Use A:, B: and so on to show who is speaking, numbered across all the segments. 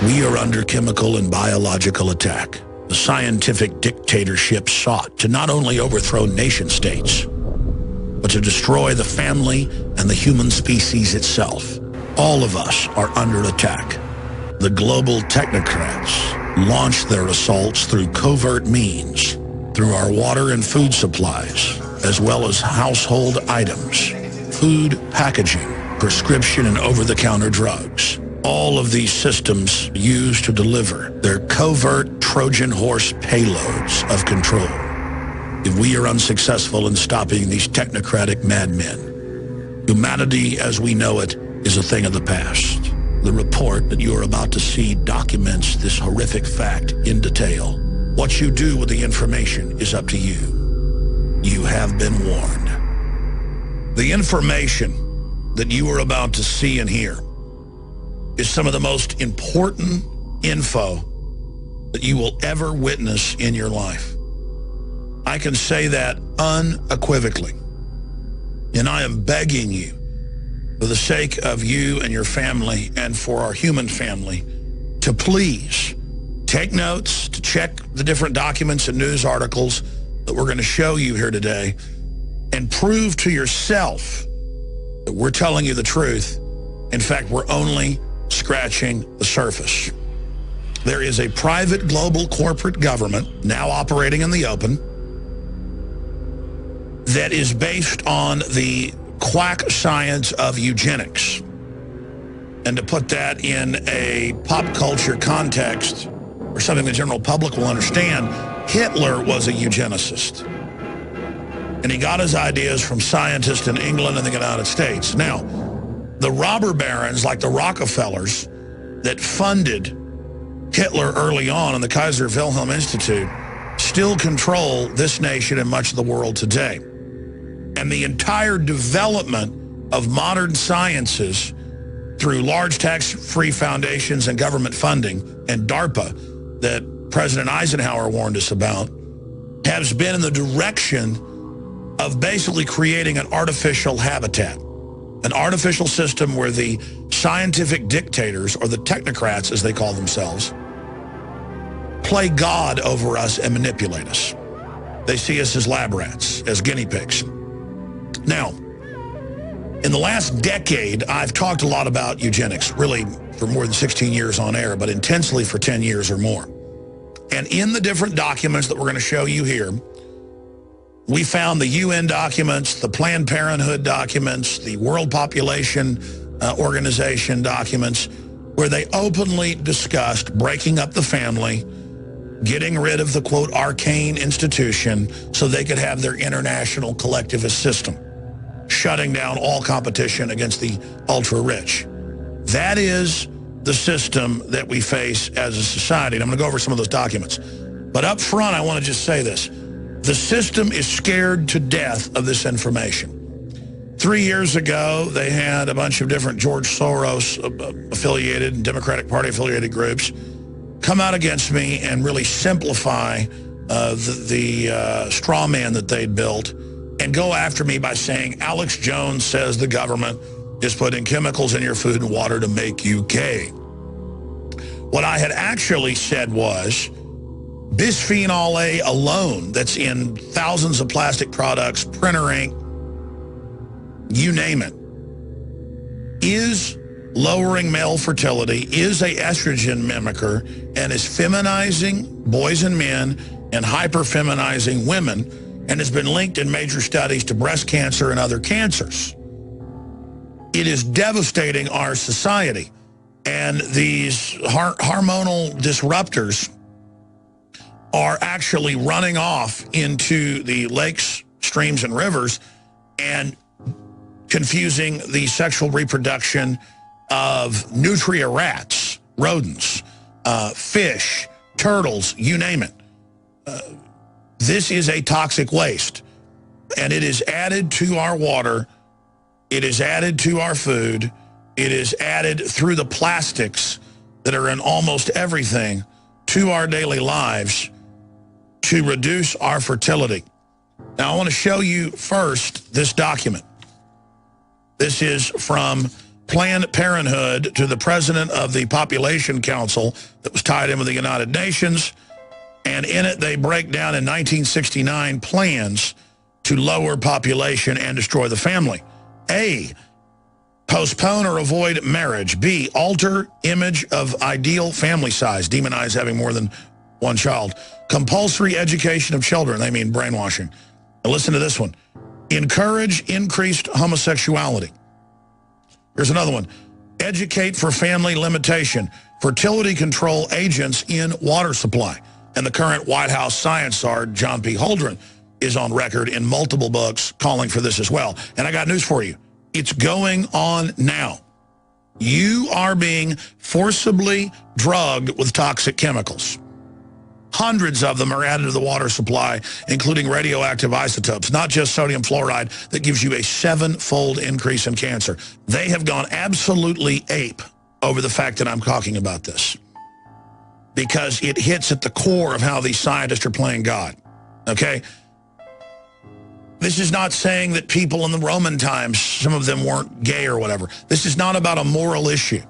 A: We are under chemical and biological attack. The scientific dictatorship sought to not only overthrow nation states, but to destroy the family and the human species itself. All of us are under attack. The global technocrats launch their assaults through covert means, through our water and food supplies, as well as household items, food packaging, prescription and over-the-counter drugs. All of these systems used to deliver their covert Trojan horse payloads of control. If we are unsuccessful in stopping these technocratic madmen, humanity as we know it is a thing of the past. The report that you are about to see documents this horrific fact in detail. What you do with the information is up to you. You have been warned. The information that you are about to see and hear is some of the most important info that you will ever witness in your life. I can say that unequivocally. And I am begging you, for the sake of you and your family and for our human family, to please take notes, to check the different documents and news articles that we're going to show you here today, and prove to yourself that we're telling you the truth. In fact, we're only scratching the surface. There is a private global corporate government now operating in the open that is based on the quack science of eugenics. And to put that in a pop culture context, or something the general public will understand, Hitler was a eugenicist. And he got his ideas from scientists in England and the United States. Now, the robber barons like the Rockefellers that funded Hitler early on in the Kaiser Wilhelm Institute still control this nation and much of the world today. And the entire development of modern sciences through large tax-free foundations and government funding and DARPA that President Eisenhower warned us about has been in the direction of basically creating an artificial habitat, an artificial system where the scientific dictators, or the technocrats as they call themselves, play God over us and manipulate us. They see us as lab rats, as guinea pigs. Now, in the last decade, I've talked a lot about eugenics, really for more than 16 years on air, but intensely for 10 years or more. And in the different documents that we're going to show you here, we found the UN documents, the Planned Parenthood documents, the World Population Organization documents, where they openly discussed breaking up the family, getting rid of the, quote, arcane institution so they could have their international collectivist system, shutting down all competition against the ultra-rich. That is the system that we face as a society. And I'm going to go over some of those documents. But up front, I want to just say this. The system is scared to death of this information. 3 years ago, they had a bunch of different George Soros affiliated and Democratic Party affiliated groups come out against me and really simplify the straw man that they'd built and go after me by saying, Alex Jones says the government is putting chemicals in your food and water to make you gay. What I had actually said was, Bisfenol A alone, that's in thousands of plastic products, printer ink, you name it, is lowering male fertility, is a estrogen mimicker, and is feminizing boys and men and hyper-feminizing women, and has been linked in major studies to breast cancer and other cancers. It is devastating our society. And these hormonal disruptors are actually running off into the lakes, streams, and rivers and confusing the sexual reproduction of nutria rats, rodents, fish, turtles, you name it. This is a toxic waste, and it is added to our water, it is added to our food, it is added through the plastics that are in almost everything to our daily lives to reduce our fertility. Now, I want to show you first this document. This is from Planned Parenthood to the president of the Population Council that was tied in with the United Nations. And in it, they break down in 1969 plans to lower population and destroy the family. A, postpone or avoid marriage. B, alter image of ideal family size. Demonize having more than one child. Compulsory education of children. They mean brainwashing. Now listen to this one. Encourage increased homosexuality. Here's another one. Educate for family limitation. Fertility control agents in water supply. And the current White House science czar, John P. Holdren, is on record in multiple books calling for this as well. And I got news for you. It's going on now. You are being forcibly drugged with toxic chemicals. Hundreds of them are added to the water supply, including radioactive isotopes, not just sodium fluoride that gives you a 7-fold increase in cancer. They have gone absolutely ape over the fact that I'm talking about this because it hits at the core of how these scientists are playing God, okay? This is not saying that people in the Roman times, some of them weren't gay or whatever. This is not about a moral issue.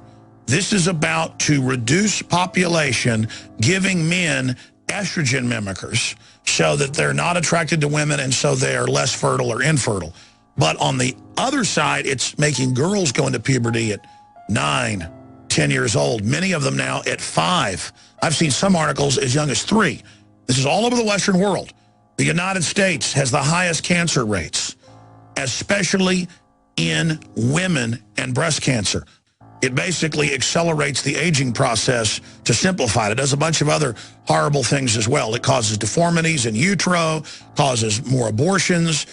A: This is about to reduce population, giving men estrogen mimickers so that they're not attracted to women and so they are less fertile or infertile. But on the other side, it's making girls go into puberty at 9, 10 years old. Many of them now at 5. I've seen some articles as young as 3. This is all over the Western world. The United States has the highest cancer rates, especially in women and breast cancer. It basically accelerates the aging process to simplify it. It does a bunch of other horrible things as well. It causes deformities in utero, causes more abortions,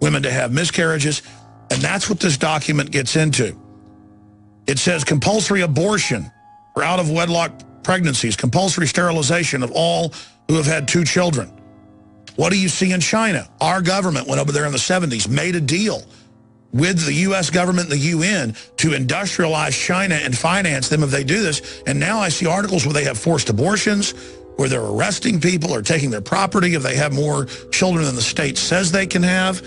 A: women to have miscarriages, and that's what this document gets into. It says compulsory abortion for out-of-wedlock pregnancies, compulsory sterilization of all who have had 2 children. What do you see in China? Our government went over there in the 70s, made a deal with the U.S. government and the UN to industrialize China and finance them if they do this. And now I see articles where they have forced abortions, where they're arresting people or taking their property if they have more children than the state says they can have.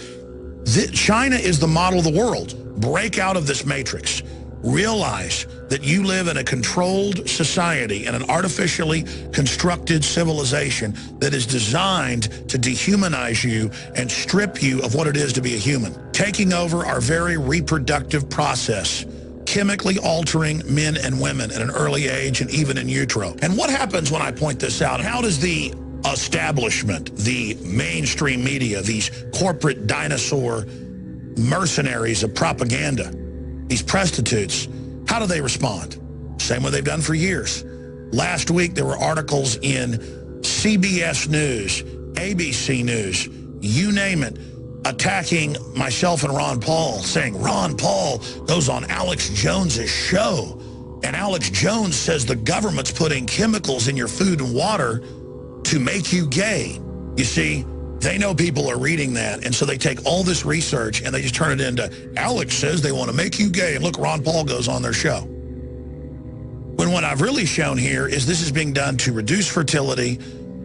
A: China is the model of the world. Break out of this matrix. Realize that you live in a controlled society and an artificially constructed civilization that is designed to dehumanize you and strip you of what it is to be a human, taking over our very reproductive process, chemically altering men and women at an early age and even in utero. And what happens when I point this out? How does the establishment, the mainstream media, these corporate dinosaur mercenaries of propaganda, these prostitutes, how do they respond? Same way they've done for years. Last week, there were articles in CBS News, ABC News, you name it, attacking myself and Ron Paul, saying Ron Paul goes on Alex Jones's show. And Alex Jones says the government's putting chemicals in your food and water to make you gay. You see, they know people are reading that, and so they take all this research and they just turn it into, Alex says they want to make you gay, and look, Ron Paul goes on their show. When what I've really shown here is this is being done to reduce fertility,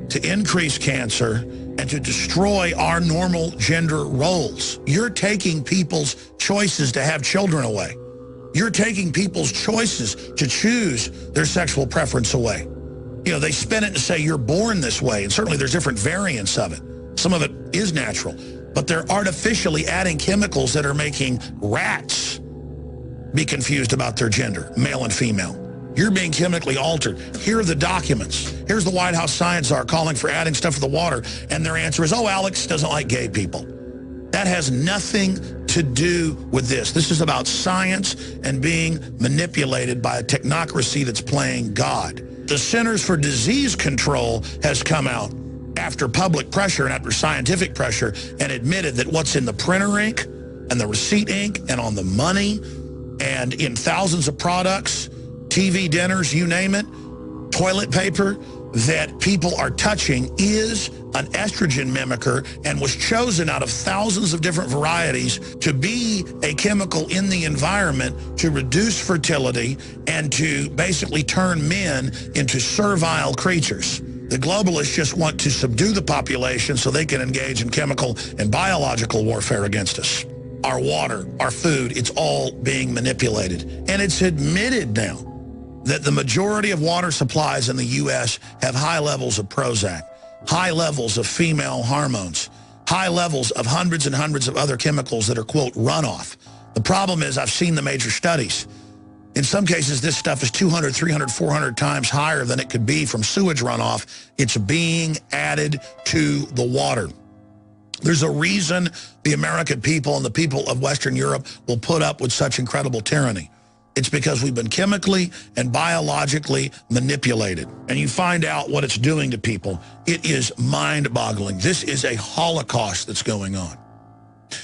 A: to increase cancer, and to destroy our normal gender roles. You're taking people's choices to have children away. You're taking people's choices to choose their sexual preference away. You know, they spin it and say you're born this way, and certainly there's different variants of it. Some of it is natural, but they're artificially adding chemicals that are making rats be confused about their gender, male and female. You're being chemically altered. Here are the documents. Here's the White House science czar calling for adding stuff to the water, and their answer is, oh, Alex doesn't like gay people. That has nothing to do with this. This is about science and being manipulated by a technocracy that's playing God. The Centers for Disease Control has come out after public pressure and after scientific pressure and admitted that what's in the printer ink and the receipt ink and on the money and in thousands of products, TV dinners, you name it, toilet paper, that people are touching is an estrogen mimicker and was chosen out of thousands of different varieties to be a chemical in the environment to reduce fertility and to basically turn men into servile creatures. The globalists just want to subdue the population so they can engage in chemical and biological warfare against us. our water, our food, it's all being manipulated. And it's admitted now that the majority of water supplies in the U.S. have high levels of Prozac, high levels of female hormones, high levels of hundreds and hundreds of other chemicals that are, quote, runoff. The problem is I've seen the major studies. In some cases, this stuff is 200, 300, 400 times higher than it could be from sewage runoff. It's being added to the water. There's a reason the American people and the people of Western Europe will put up with such incredible tyranny. It's because we've been chemically and biologically manipulated. And you find out what it's doing to people. It is mind-boggling. This is a holocaust that's going on.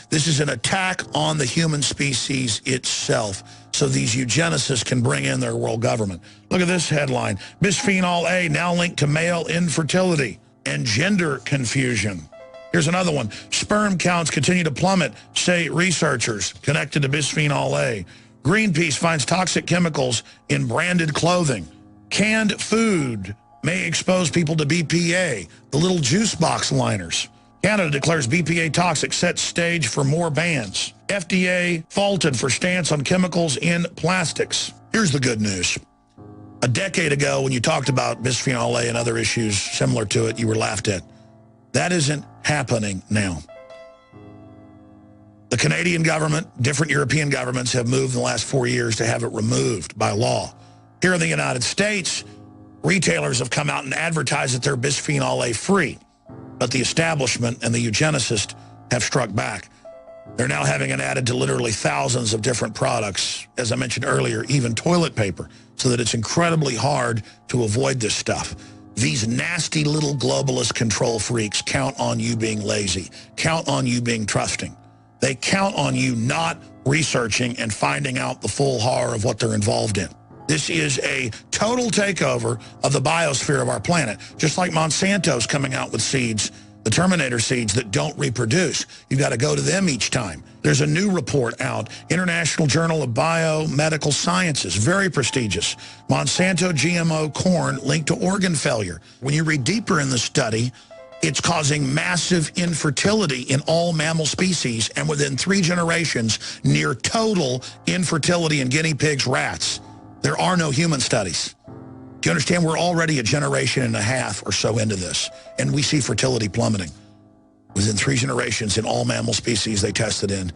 A: This is an attack on the human species itself, so these eugenicists can bring in their world government. Look at this headline. Bisfenol A now linked to male infertility and gender confusion. Here's another one. Sperm counts continue to plummet, say researchers connected to Bisfenol A. Greenpeace finds toxic chemicals in branded clothing. Canned food may expose people to BPA, the little juice box liners. Canada declares BPA toxic, sets stage for more bans. FDA faulted for stance on chemicals in plastics. Here's the good news. A decade ago, when you talked about Bisfenol A and other issues similar to it, you were laughed at. That isn't happening now. The Canadian government, different European governments have moved in the last 4 years to have it removed by law. Here in the United States, retailers have come out and advertised that they're Bisfenol A free. But the establishment and the eugenicists have struck back. They're now having it added to literally thousands of different products, as I mentioned earlier, even toilet paper, so that it's incredibly hard to avoid this stuff. These nasty little globalist control freaks count on you being lazy, count on you being trusting. They count on you not researching and finding out the full horror of what they're involved in. This is a total takeover of the biosphere of our planet, just like Monsanto's coming out with seeds, the Terminator seeds that don't reproduce. You've got to go to them each time. There's a new report out, International Journal of Biomedical Sciences, very prestigious. Monsanto GMO corn linked to organ failure. When you read deeper in the study, it's causing massive infertility in all mammal species, and within 3 generations, near total infertility in guinea pigs, rats. There are no human studies. Do you understand? We're already a generation and a half or so into this, and we see fertility plummeting. Within 3 generations in all mammal species they tested in,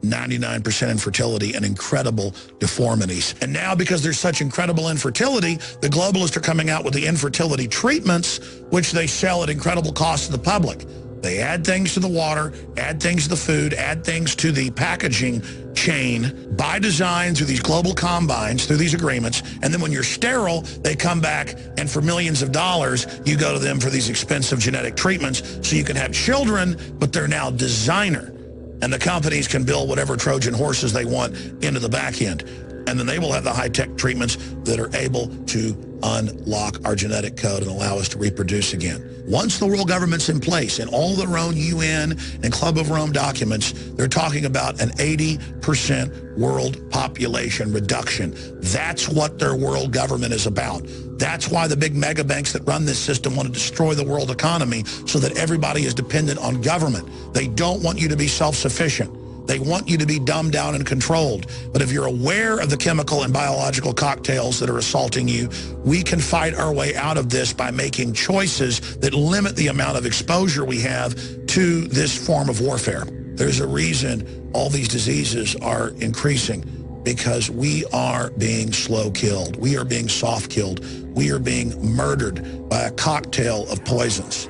A: 99% infertility and incredible deformities. And now, because there's such incredible infertility, the globalists are coming out with the infertility treatments, which they sell at incredible cost to the public. They add things to the water, add things to the food, add things to the packaging chain by design through these global combines, through these agreements, and then when you're sterile, they come back and for millions of dollars, you go to them for these expensive genetic treatments so you can have children, but they're now designer. And the companies can build whatever Trojan horses they want into the back end. And then they will have the high-tech treatments that are able to unlock our genetic code and allow us to reproduce again. Once the world government's in place, in all their own UN and Club of Rome documents, they're talking about an 80% world population reduction. That's what their world government is about. That's why the big mega banks that run this system want to destroy the world economy so that everybody is dependent on government. They don't want you to be self-sufficient. They want you to be dumbed down and controlled. But if you're aware of the chemical and biological cocktails that are assaulting you, we can fight our way out of this by making choices that limit the amount of exposure we have to this form of warfare. There's a reason all these diseases are increasing, because we are being slow-killed. We are being soft-killed. We are being murdered by a cocktail of poisons.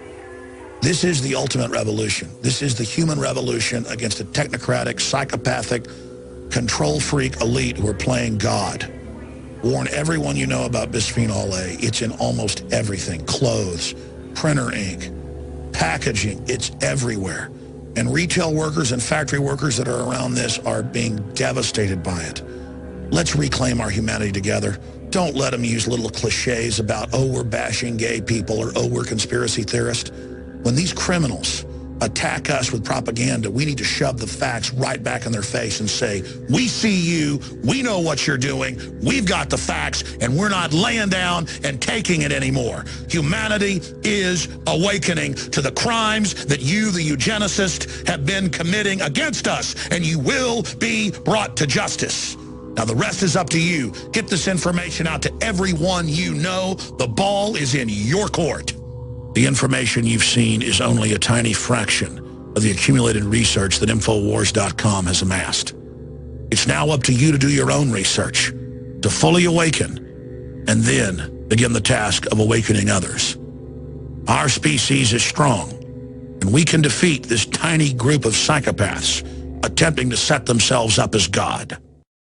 A: This is the ultimate revolution. This is the human revolution against a technocratic, psychopathic, control freak elite who are playing God. Warn everyone you know about Bisfenol A. It's in almost everything. Clothes, printer ink, packaging, it's everywhere. And retail workers and factory workers that are around this are being devastated by it. Let's reclaim our humanity together. Don't let them use little cliches about, oh, we're bashing gay people, or oh, we're conspiracy theorists. When these criminals attack us with propaganda, we need to shove the facts right back in their face and say, we see you, we know what you're doing, we've got the facts, and we're not laying down and taking it anymore. Humanity is awakening to the crimes that you, the eugenicists, have been committing against us, and you will be brought to justice. Now, the rest is up to you. Get this information out to everyone you know. The ball is in your court. The information you've seen is only a tiny fraction of the accumulated research that Infowars.com has amassed. It's now up to you to do your own research, to fully awaken, and then begin the task of awakening others. Our species is strong, and we can defeat this tiny group of psychopaths attempting to set themselves up as God.